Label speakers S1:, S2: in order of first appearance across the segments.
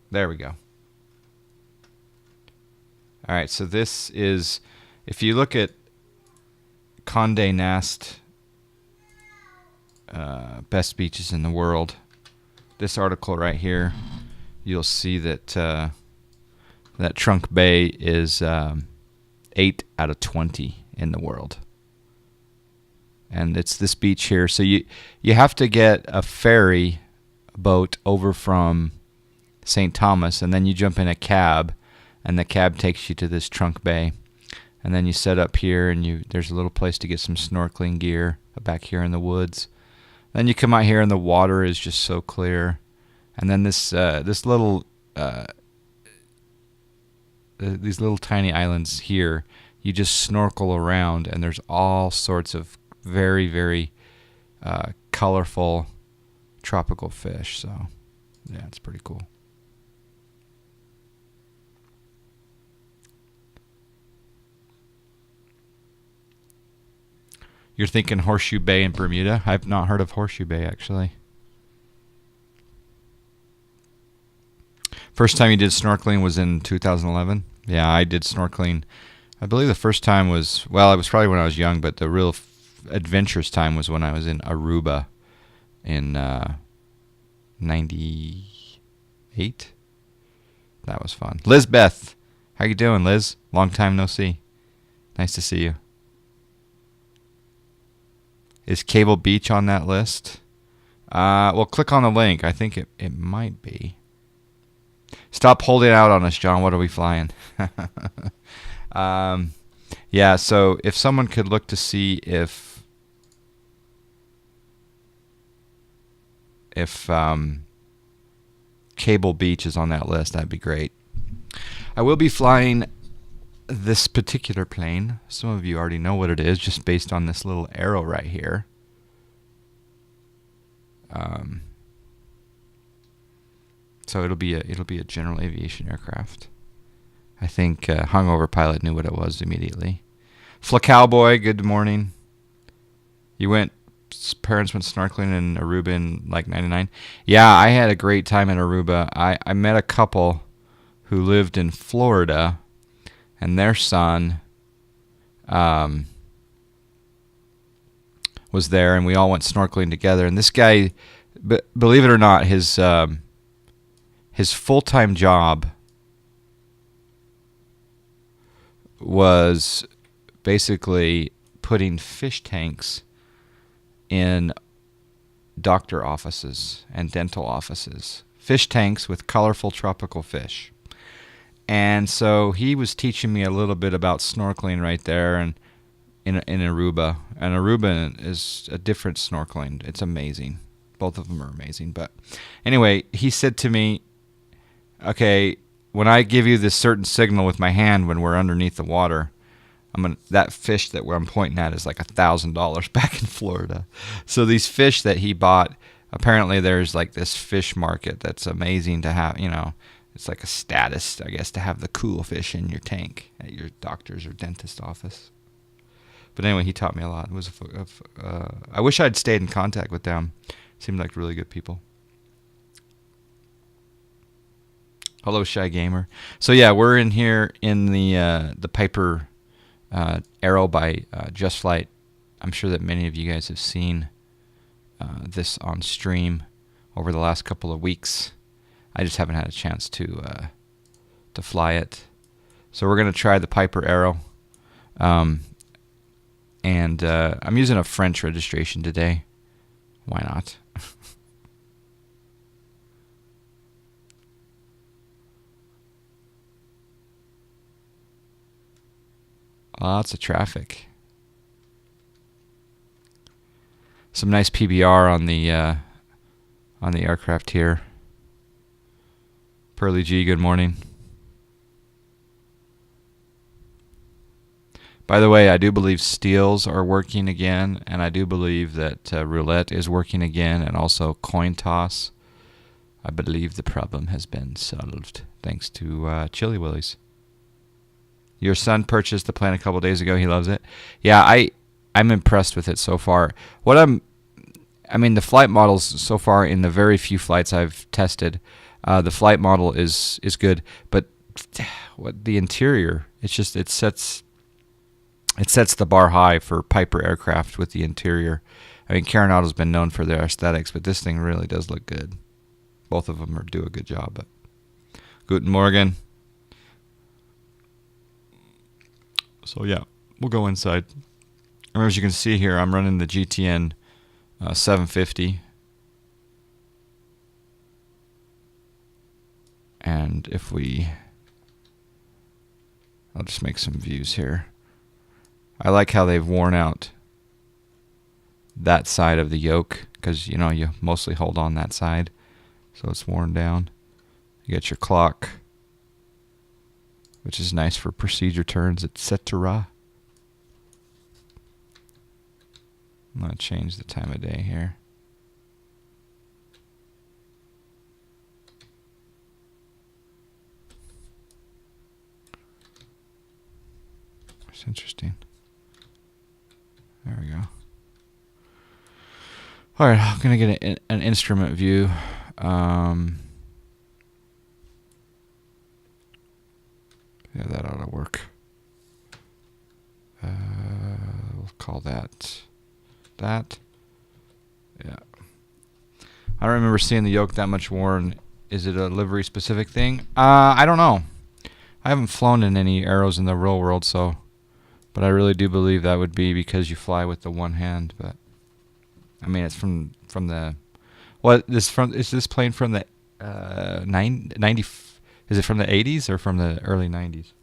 S1: There we go. All right, so this is, if you look at Condé Nast best beaches in the world, this article right here, you'll see that that Trunk Bay is 8 out of 20 in the world. And it's this beach here. So you have to get a ferry boat over from St. Thomas, and then you jump in a cab, and the cab takes you to this Trunk Bay. And then you set up here, and there's a little place to get some snorkeling gear back here in the woods. Then you come out here, and the water is just so clear. And then this little these little tiny islands here, you just snorkel around, and there's all sorts of very, very colorful tropical fish. So, yeah, it's pretty cool. You're thinking Horseshoe Bay in Bermuda? I've not heard of Horseshoe Bay, actually. First time you did snorkeling was in 2011? Yeah, I did snorkeling. I believe the first time was, well, it was probably when I was young, but the real adventurous time was when I was in Aruba in 98. That was fun. Lizbeth, how you doing, Liz? Long time no see. Nice to see you. Is Cable Beach on that list? Well, click on the link. I think it might be. Stop holding out on us, John. What are we flying? Yeah, so if someone could look to see if Cable Beach is on that list, that'd be great. I will be flying this particular plane. Some of you already know what it is, just based on this little arrow right here. So it'll be a general aviation aircraft. I think hungover pilot knew what it was immediately. Flacowboy, good morning. Parents went snorkeling in Aruba in like 99. Yeah, I had a great time in Aruba. I met a couple who lived in Florida, and their son was there, and we all went snorkeling together. And this guy, believe it or not, his full-time job was basically putting fish tanks in doctor offices and dental offices. Fish tanks with colorful tropical fish. And so he was teaching me a little bit about snorkeling right there and in Aruba. And Aruba is a different snorkeling. It's amazing. Both of them are amazing. But anyway, he said to me, okay, when I give you this certain signal with my hand when we're underneath the water, that fish that I'm pointing at is like $1,000 back in Florida. So these fish that he bought, apparently there's like this fish market that's amazing to have, it's like a status, I guess, to have the cool fish in your tank at your doctor's or dentist office. But anyway, he taught me a lot. It was I wish I'd stayed in contact with them. Seemed like really good people. Hello, Shy Gamer. So yeah, we're in here in the Piper Arrow by Just Flight. I'm sure that many of you guys have seen this on stream over the last couple of weeks. I just haven't had a chance to fly it. So we're going to try the Piper Arrow. And I'm using a French registration today. Why not? Lots of traffic. Some nice PBR on the aircraft here. Pearly G, good morning. By the way, I do believe steels are working again, and I do believe that roulette is working again, and also coin toss. I believe the problem has been solved thanks to Chili Willies. Your son purchased the plane a couple days ago. He loves it. Yeah, I'm impressed with it so far. The flight models so far in the very few flights I've tested, The flight model is good, but what the interior, it sets the bar high for Piper aircraft with the interior. I mean, Carenato's been known for their aesthetics, but this thing really does look good. Both of them do a good job. But Guten Morgen. So yeah, we'll go inside. And as you can see here, I'm running the GTN 750. And if I'll just make some views here. I like how they've worn out that side of the yoke, because you mostly hold on that side, so it's worn down. You got your clock, which is nice for procedure turns, etc. I'm going to change the time of day here. It's interesting. There we go. All right, I'm going to get an instrument view. Yeah, that ought to work. We'll call that. Yeah. I don't remember seeing the yoke that much worn. Is it a livery specific thing? I don't know. I haven't flown in any Aeros in the real world, but I really do believe that would be because you fly with the one hand. But I mean, it's from the is this plane from the 90? Is it from the 80s or from the early 90s?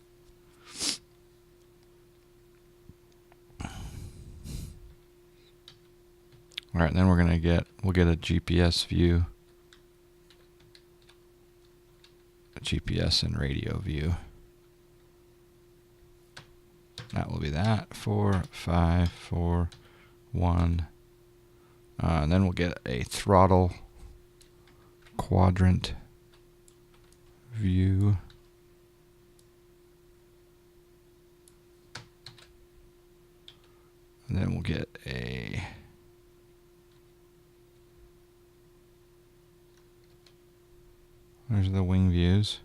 S1: All right, then we'll get a GPS view, a GPS and radio view. That will be that 4, 5, 4, 1. And then we'll get a throttle quadrant view. And then we'll get there's the wing views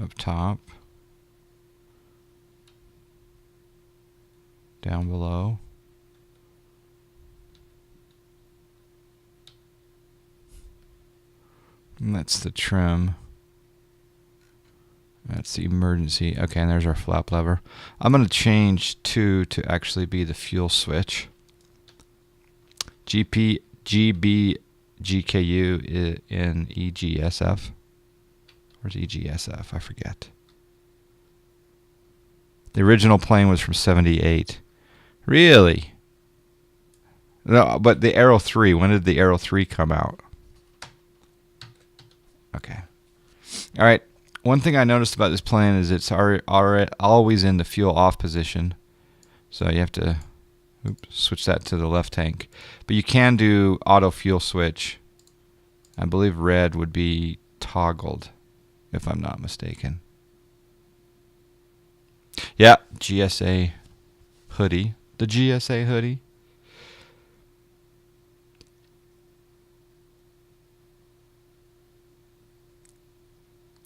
S1: up top, down below. And that's the trim. That's the emergency. Okay, and there's our flap lever. I'm going to change 2 to actually be the fuel switch. GB, GKU in EGSF. Where's EGSF? I forget. The original plane was from 78. Really? No, but the Aero 3, when did the Aero 3 come out? Okay. All right. One thing I noticed about this plane is it's always in the fuel off position. So you have to switch that to the left tank. But you can do auto fuel switch. I believe red would be toggled, if I'm not mistaken. Yeah, GSA hoodie. The GSA hoodie.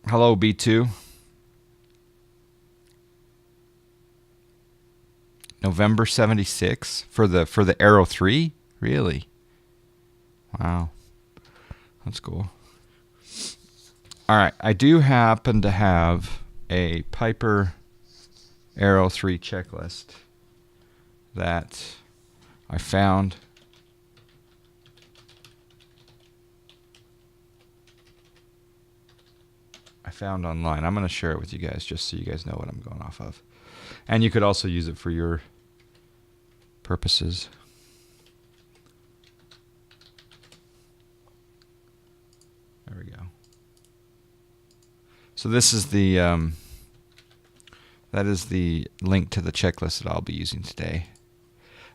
S1: Hello, B2. November 76 for the Aero 3? Really? Wow. That's cool. All right, I do happen to have a Piper Aero 3 checklist that I found. Online. I'm going to share it with you guys just so you guys know what I'm going off of. And you could also use it for your purposes. There we go. So this is the that is the link to the checklist that I'll be using today.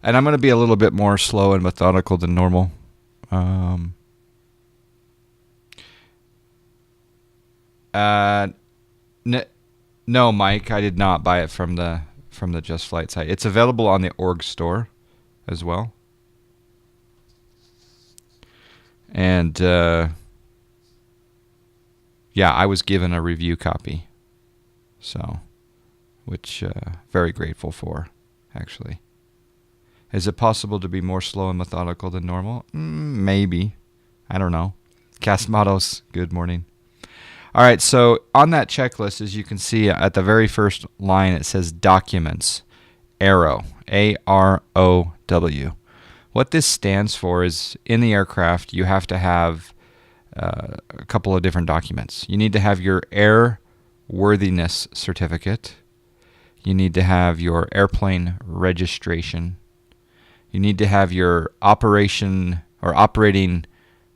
S1: And I'm going to be a little bit more slow and methodical than normal. No, Mike, I did not buy it from the Just Flight site. It's available on the org store as well. And Yeah, I was given a review copy. So, which very grateful for, actually. Is it possible to be more slow and methodical than normal? Maybe. I don't know. Casmados, good morning. All right, so on that checklist, as you can see at the very first line, it says documents, AROW, AROW. What this stands for is in the aircraft, you have to have a couple of different documents. You need to have your airworthiness certificate. You need to have your airplane registration. You need to have your operation or operating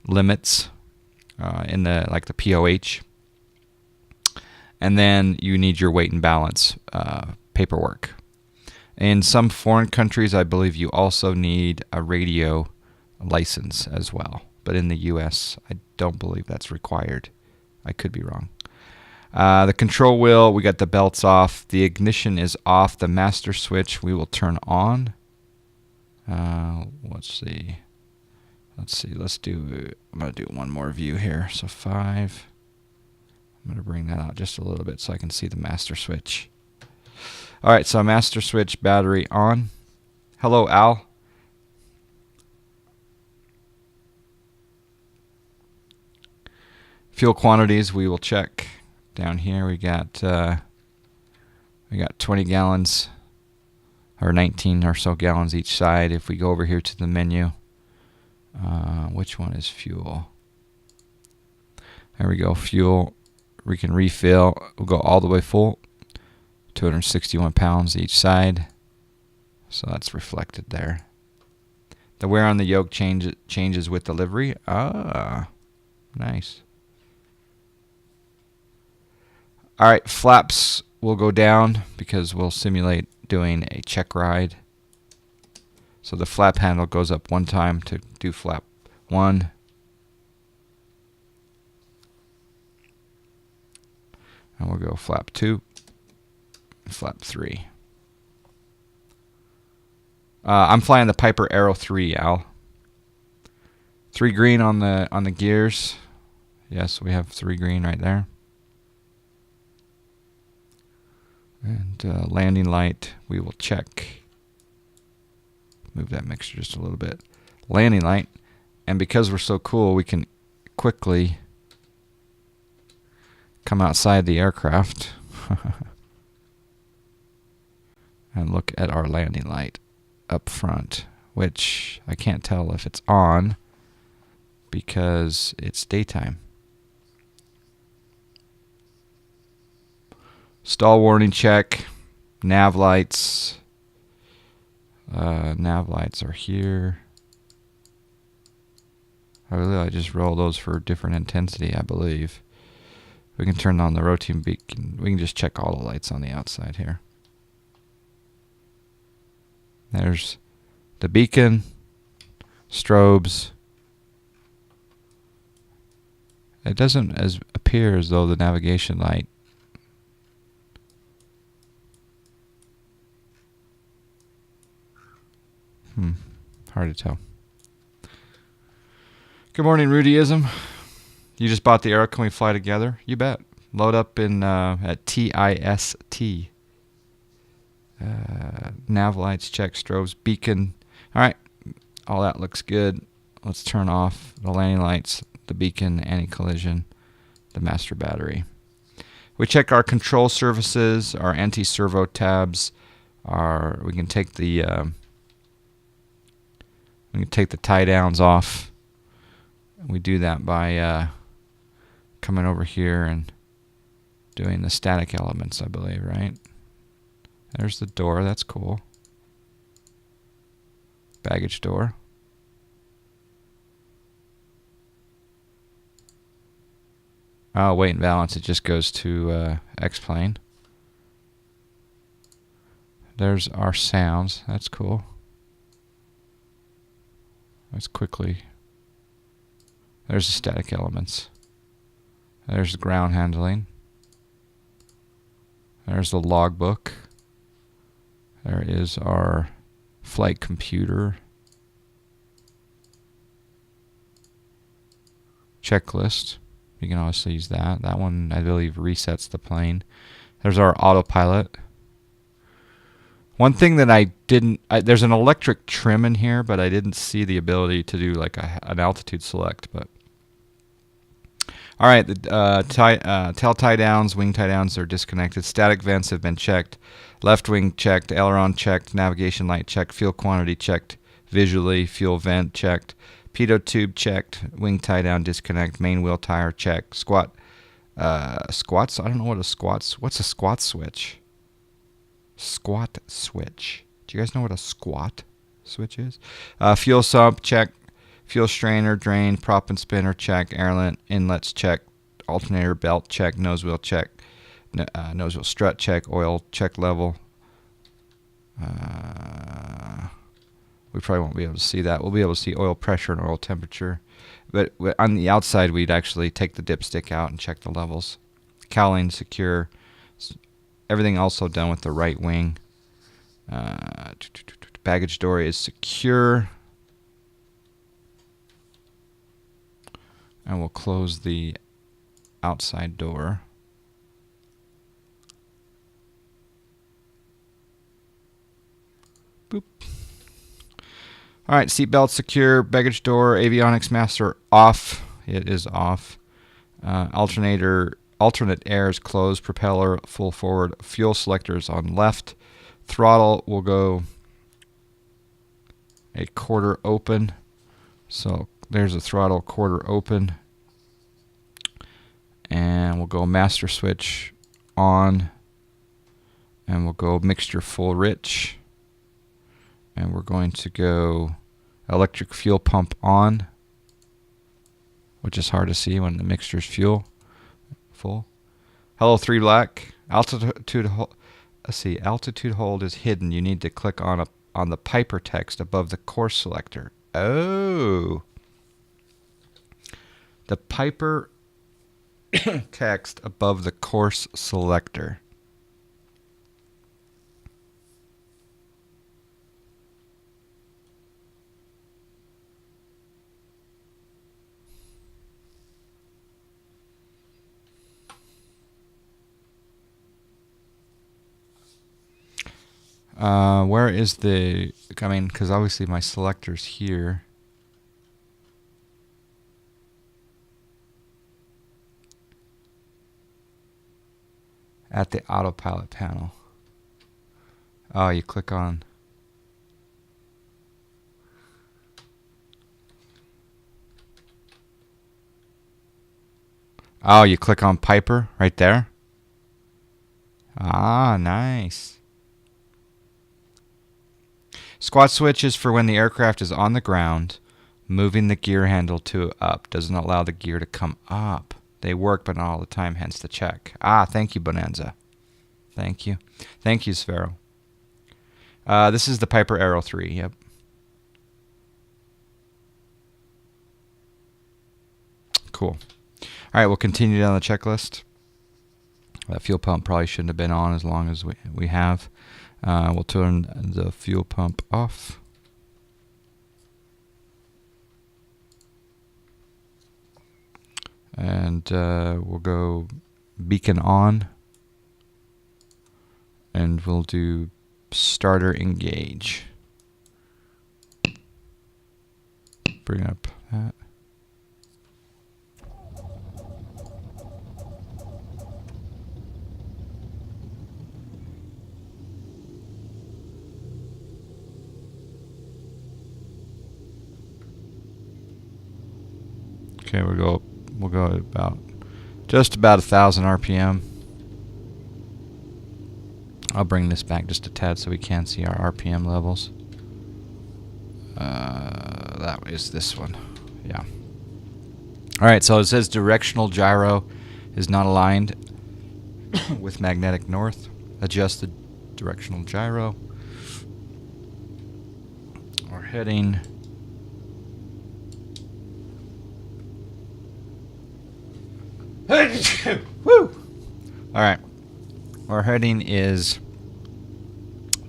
S1: limits in the like the POH. And then you need your weight and balance paperwork. In some foreign countries, I believe you also need a radio license as well. But in the U.S., I don't believe that's required. I could be wrong. The control wheel, we got the belts off. The ignition is off. The master switch we will turn on. Let's see. I'm going to do one more view here. So 5. I'm going to bring that out just a little bit so I can see the master switch. All right, so master switch battery on. Hello, Al. Fuel quantities we will check down here. We got 20 gallons or 19 or so gallons each side. If we go over here to the menu, which one is fuel? There we go, fuel. We can refill. We'll go all the way full. 261 pounds each side. So that's reflected there. The wear on the yoke changes with delivery. Ah, nice. All right, flaps will go down because we'll simulate doing a check ride. So the flap handle goes up one time to do flap 1. And we'll go flap 2, and flap 3. I'm flying the Piper Arrow 3, Al. 3 green on the gears. Yes, we have 3 green right there. And landing light, we will check. Move that mixture just a little bit. Landing light. And because we're so cool, we can quickly come outside the aircraft and look at our landing light up front, which I can't tell if it's on because it's daytime. Stall warning check. Nav lights. Nav lights are here. I just roll those for different intensity, I believe. We can turn on the rotating beacon. We can just check all the lights on the outside here. There's the beacon, strobes. It doesn't appear as though the navigation light hard to tell. Good morning, Rudyism. You just bought the Arrow. Can we fly together? You bet. Load up in at TIST. Nav lights, check, strobes, beacon. All right. All that looks good. Let's turn off the landing lights, the beacon, anti-collision, the master battery. We check our control surfaces, our anti-servo tabs. We can take the tie downs off. We do that by coming over here and doing the static elements, I believe, right? There's the door. That's cool. Baggage door. Oh, weight and balance. It just goes to X-plane. There's our sounds. That's cool. Let's quickly. There's the static elements. There's the ground handling. There's the logbook. There is our flight computer. Checklist. You can also use that. That one, I believe, resets the plane. There's our autopilot. One thing that I didn't, there's an electric trim in here, but I didn't see the ability to do like an altitude select. But all right, the tail tie downs, wing tie downs are disconnected. Static vents have been checked. Left wing checked. Aileron checked. Navigation light checked. Fuel quantity checked. Visually, fuel vent checked. Pitot tube checked. Wing tie down disconnect. Main wheel tire checked. Squats. I don't know what a squats. What's a squat switch? Squat switch. Do you guys know what a squat switch is? Fuel sump check. Fuel strainer, drain, prop and spinner check. Airlet inlets check. Alternator belt check. Nose wheel check. Nose wheel strut check. Oil check level. We probably won't be able to see that. We'll be able to see oil pressure and oil temperature. But on the outside, we'd actually take the dipstick out and check the levels. Cowling secure. Everything also done with the right wing. Baggage door is secure. And we'll close the outside door. Boop. All right, seatbelt secure, baggage door, avionics master off. It is off. Alternate air is closed, propeller full forward, fuel selectors on left. Throttle will go a quarter open. So there's a throttle quarter open. And we'll go master switch on. And we'll go mixture full rich. And we're going to go electric fuel pump on, which is hard to see when the mixture's fuel full. Hello 3 black. Altitude hold. Let's see. Altitude hold is hidden. You need to click on the Piper text above the course selector. Oh. The Piper text above the course selector. Where is the, I mean, because obviously my selector's here. At the autopilot panel. Oh, you click on. Oh, you click on Piper right there. Ah, nice. Squat switch is for when the aircraft is on the ground, moving the gear handle to up. Doesn't allow the gear to come up. They work, but not all the time, hence the check. Ah, thank you, Bonanza. Thank you. Thank you, Sphero. This is the Piper Aero 3, yep. Cool. All right, we'll continue down the checklist. That fuel pump probably shouldn't have been on as long as we have. We'll turn the fuel pump off. And we'll go beacon on. And we'll do starter engage. Bring up that. Okay, we'll go at about just about 1,000 RPM. I'll bring this back just a tad so we can see our RPM levels. That is this one. Yeah. All right, so it says directional gyro is not aligned with magnetic north. Adjust the directional gyro. Our heading. Woo! All right. Our heading is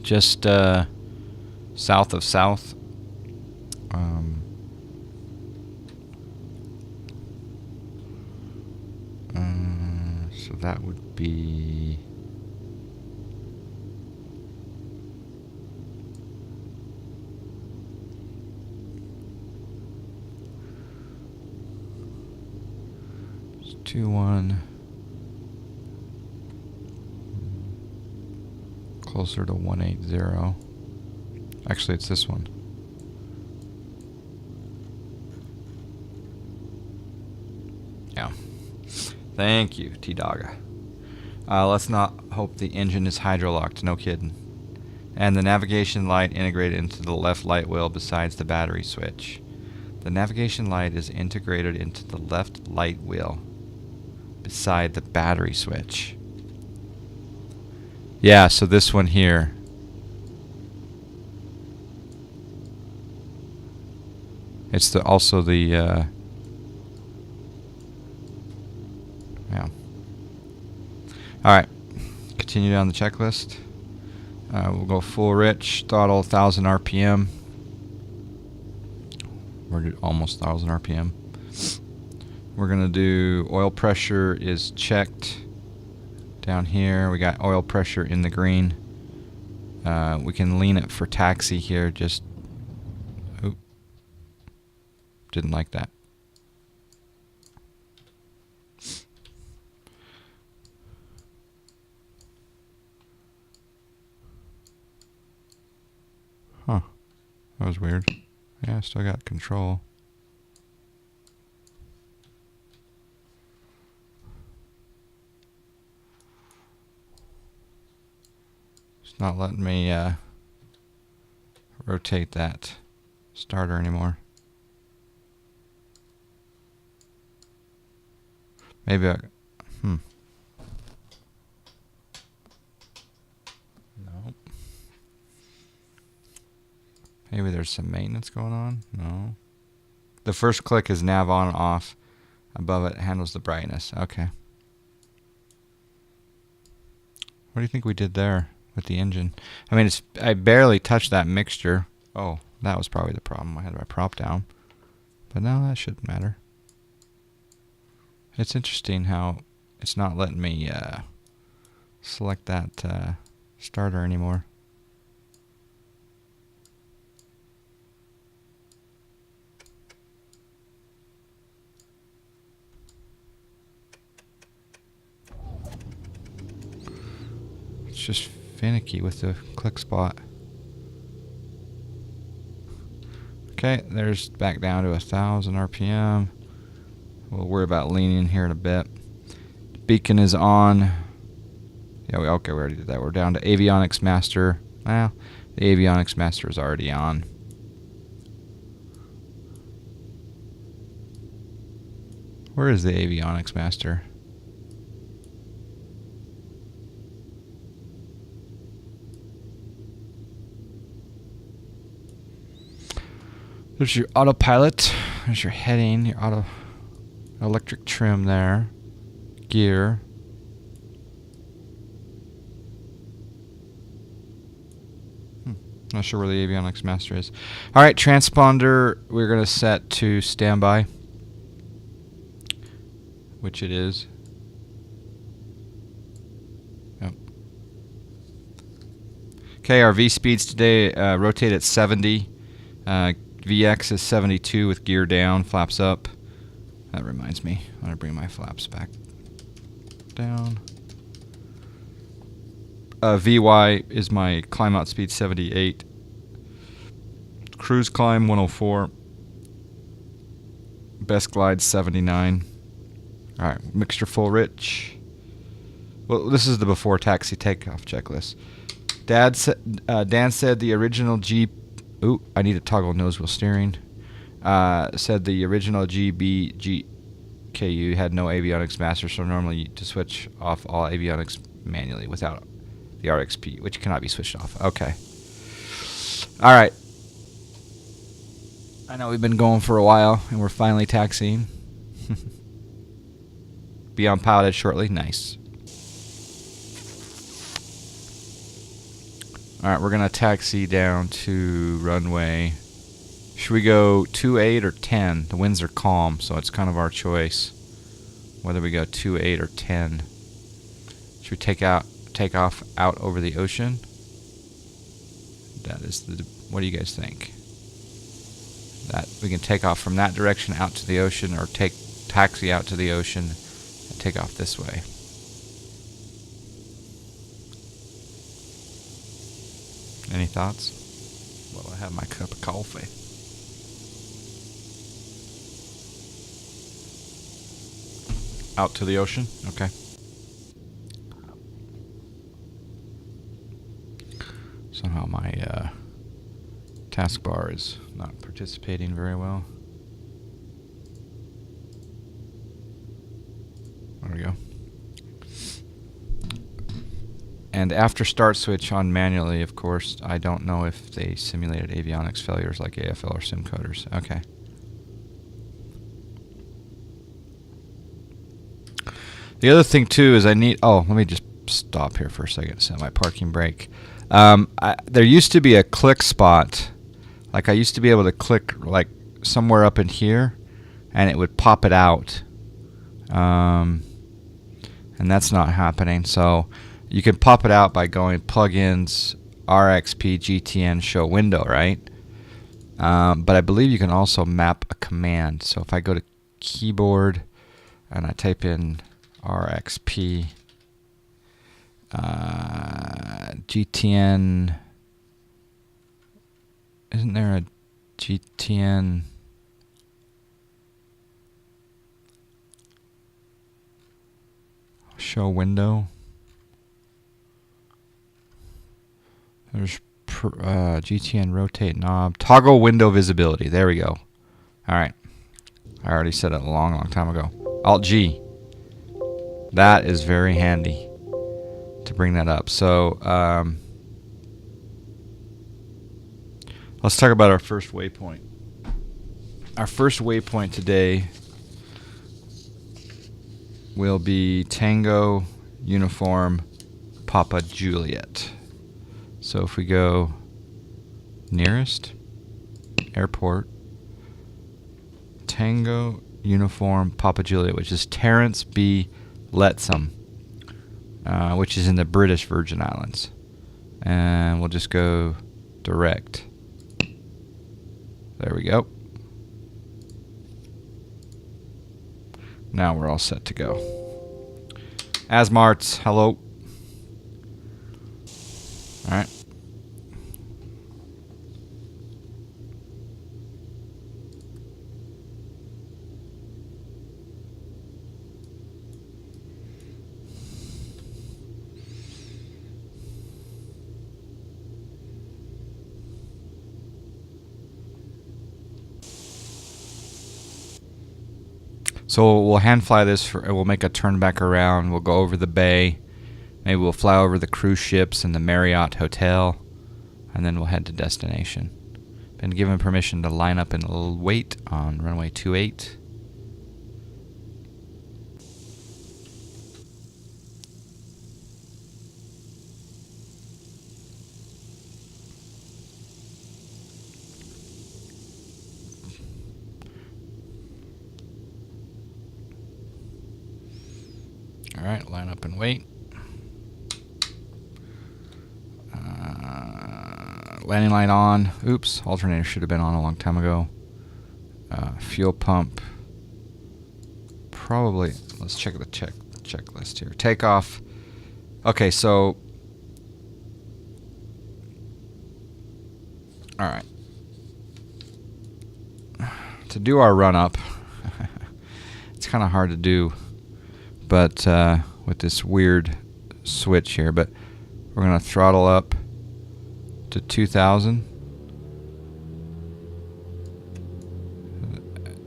S1: just south of south. So that would be... It's 2-1. Closer to 180. Actually, it's this one. Yeah. Thank you, T-Dogga. Let's not hope the engine is hydrolocked. No kidding. And the navigation light integrated into the left light wheel besides the battery switch. The navigation light is integrated into the left light wheel beside the battery switch. Yeah, so this one here. It's also the yeah. Alright, continue down the checklist. We'll go full rich, throttle 1000 RPM. We're almost 1000 RPM. We're going to do oil pressure is checked. Down here we got oil pressure in the green. We can lean it for taxi here. Just oop, didn't like that. Huh, that was weird. Yeah, I still got control. It's not letting me rotate that starter anymore. Maybe no. Maybe there's some maintenance going on. No. The first click is nav on and off. Above it handles the brightness. Okay. What do you think we did there with the engine? I mean, I barely touched that mixture. Oh, that was probably the problem. I had my prop down. But no, that shouldn't matter. It's interesting how it's not letting me select that starter anymore. It's just finicky with the click spot. Okay, there's back down to 1000 RPM. We'll worry about leaning here in a bit. Beacon is on. Yeah, we already did that. We're down to Avionics Master. Well, the Avionics Master is already on. Where is the Avionics Master? There's your autopilot. There's your heading, your auto electric trim there. Gear. Not sure where the Avionics Master is. Alright, transponder we're going to set to standby. Which it is. Yep. Okay, our V speeds today rotate at 70. VX is 72 with gear down, flaps up. That reminds me, I'm going to bring my flaps back down. VY is my climb out speed 78. Cruise climb 104. Best glide 79. Alright, mixture full rich. Well, this is the before taxi takeoff checklist. Dan said the original Jeep. Ooh, I need to toggle nose wheel steering. Said the original GBGKU had no avionics master, so normally to switch off all avionics manually without the RXP, which cannot be switched off. Okay. All right. I know we've been going for a while, and we're finally taxiing. Be on piloted shortly. Nice. Alright, we're going to taxi down to runway. Should we go 28 or 10? The winds are calm, so it's kind of our choice. whether we go 2.8 or 10. Should we take off out over the ocean? That is the. What do you guys think? That we can take off from that direction out to the ocean, or taxi out to the ocean and take off this way. Any thoughts? Well, I have my cup of coffee. Out to the ocean? Okay. Somehow my taskbar is not participating very well. There we go. And after start switch on manually, of course, I don't know if they simulated avionics failures like AFL or SimCoders. Okay. The other thing too is I need. Oh, let me just stop here for a second. Set my parking brake. There used to be a click spot. Like I used to be able to click like somewhere up in here, and it would pop it out. And that's not happening. So you can pop it out by going plugins, RXP, GTN, show window, right? But I believe you can also map a command. So if I go to keyboard and I type in RXP, GTN, isn't there a GTN? Show window. There's GTN rotate knob. Toggle window visibility. There we go. Alright. I already said it a long time ago. Alt-G. That is very handy to bring that up. So, let's talk about our first waypoint. Our first waypoint today will be Tango Uniform Papa Juliet. So if we go nearest airport, Tango Uniform Papa Juliet, which is Terence B. Lettsome, which is in the British Virgin Islands. And we'll just go direct. There we go. Now we're all set to go. Asmarts, hello. Alright. So we'll hand fly this, we'll make a turn back around, we'll go over the bay, maybe we'll fly over the cruise ships and the Marriott Hotel, and then we'll head to destination. Been given permission to line up and wait on runway 28. Alright, line up and wait. Landing light on. Oops, alternator should have been on a long time ago. Fuel pump. Probably, let's check the checklist here. Takeoff. Okay, so. Alright. To do our run up, it's kind of hard to do. But with this weird switch here, but we're going to throttle up to 2,000.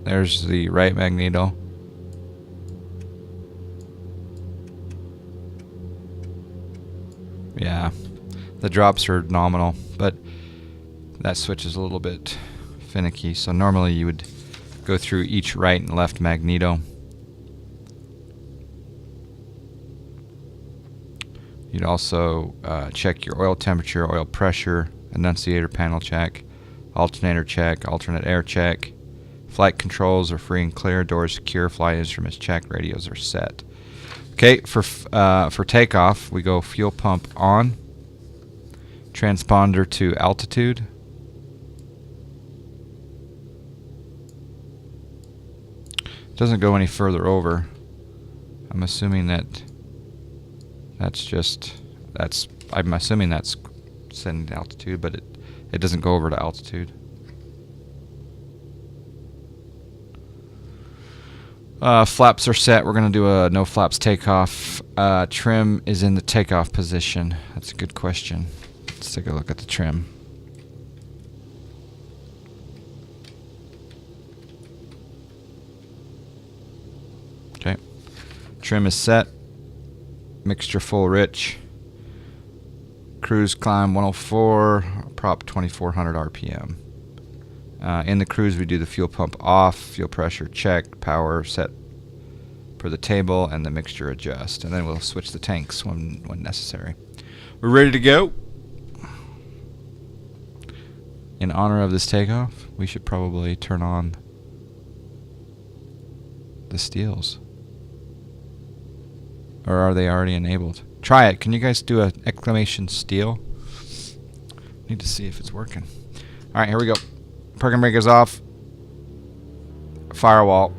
S1: There's the right magneto. Yeah, the drops are nominal, but that switch is a little bit finicky. So normally you would go through each right and left magneto. You'd also check your oil temperature, oil pressure, annunciator panel check, alternator check, alternate air check, Flight controls are free and clear. Doors secure. Flight instruments checked. Radios are set. Okay, for takeoff, we go fuel pump on. Transponder to altitude. Doesn't go any further over. I'm assuming I'm assuming that's setting to altitude, but it doesn't go over to altitude. Flaps are set. We're going to do a no flaps takeoff. Trim is in the takeoff position. That's a good question. Let's take a look at the trim. Okay. Trim is set. Mixture full rich. Cruise climb 104. Prop 2400 RPM. In the cruise, we do the fuel pump off, fuel pressure check, power set per the table, and the mixture adjust. And then we'll switch the tanks when necessary. We're ready to go. In honor of this takeoff, we should probably turn on the steels. Or are they already enabled? Try it. Can you guys do an exclamation steel? Need to see if it's working. Alright, here we go. Parking brake is off. Firewall.